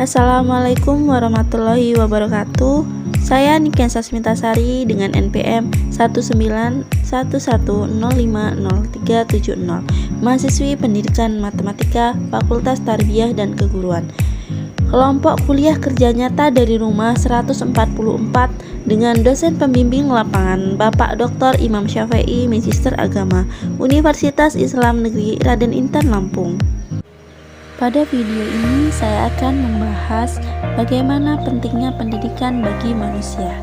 Assalamualaikum warahmatullahi wabarakatuh. Saya Niken Sasmintasari dengan NPM 19110503760, mahasiswi Pendidikan Matematika Fakultas Tarbiyah dan Keguruan. Kelompok kuliah kerja nyata dari rumah 144 dengan dosen pembimbing lapangan Bapak Dr. Imam Syafi'i, Magister Agama, Universitas Islam Negeri Raden Intan Lampung. Pada video ini saya akan membahas bagaimana pentingnya pendidikan bagi manusia.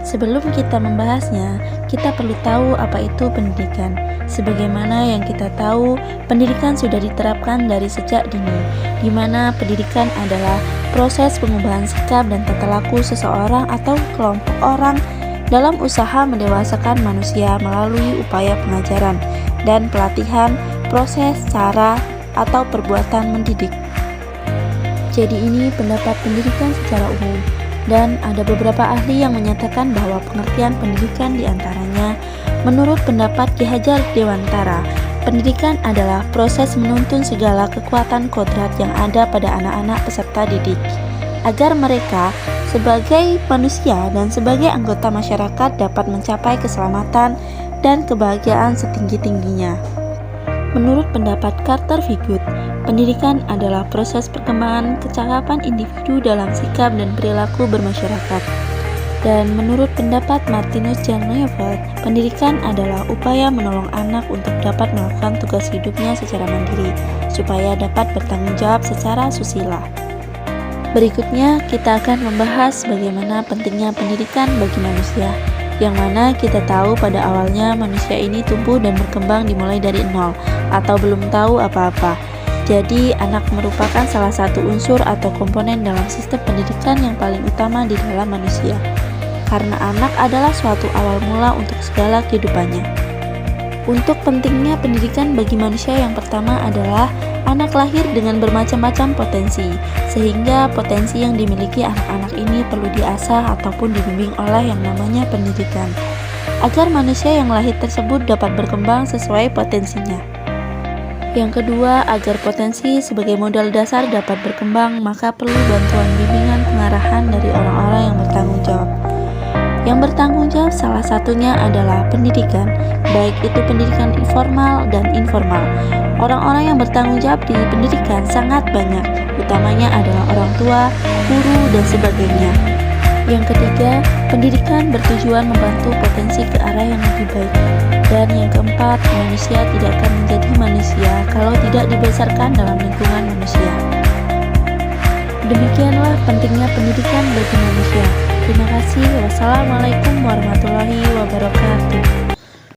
Sebelum kita membahasnya, kita perlu tahu apa itu pendidikan. Sebagaimana yang kita tahu, pendidikan sudah diterapkan dari sejak dini, di mana pendidikan adalah proses pengubahan sikap dan tata laku seseorang atau kelompok orang dalam usaha mendewasakan manusia melalui upaya pengajaran dan pelatihan, proses, cara, atau perbuatan mendidik. Jadi ini pendapat pendidikan secara umum, dan ada beberapa ahli yang menyatakan bahwa pengertian pendidikan diantaranya menurut pendapat Ki Hajar Dewantara, pendidikan adalah proses menuntun segala kekuatan kodrat yang ada pada anak-anak peserta didik, agar mereka sebagai manusia dan sebagai anggota masyarakat dapat mencapai keselamatan dan kebahagiaan setinggi-tingginya. Menurut pendapat Carter Vigut, pendidikan adalah proses perkembangan kecakapan individu dalam sikap dan perilaku bermasyarakat. Dan menurut pendapat Martinus Jan Neufeld, pendidikan adalah upaya menolong anak untuk dapat melakukan tugas hidupnya secara mandiri, supaya dapat bertanggung jawab secara susila. Berikutnya, kita akan membahas bagaimana pentingnya pendidikan bagi manusia, yang mana kita tahu pada awalnya manusia ini tumbuh dan berkembang dimulai dari nol, atau belum tahu apa-apa. Jadi anak merupakan salah satu unsur atau komponen dalam sistem pendidikan yang paling utama di dalam manusia, karena anak adalah suatu awal mula untuk segala kehidupannya. Untuk pentingnya pendidikan bagi manusia, yang pertama adalah anak lahir dengan bermacam-macam potensi, sehingga potensi yang dimiliki anak-anak ini perlu diasah ataupun dibimbing oleh yang namanya pendidikan, agar manusia yang lahir tersebut dapat berkembang sesuai potensinya. Yang kedua, agar potensi sebagai modal dasar dapat berkembang, maka perlu bantuan bimbingan pengarahan dari orang-orang yang bertanggung jawab. Yang bertanggung jawab salah satunya adalah pendidikan, baik itu pendidikan informal dan informal. Orang-orang yang bertanggung jawab di pendidikan sangat banyak, utamanya adalah orang tua, guru, dan sebagainya. Yang ketiga, pendidikan bertujuan membantu potensi ke arah yang lebih baik. Dan yang keempat, manusia tidak akan menjadi manusia kalau tidak dibesarkan dalam lingkungan manusia. Demikianlah pentingnya pendidikan bagi manusia. Terima kasih. Wassalamualaikum warahmatullahi wabarakatuh.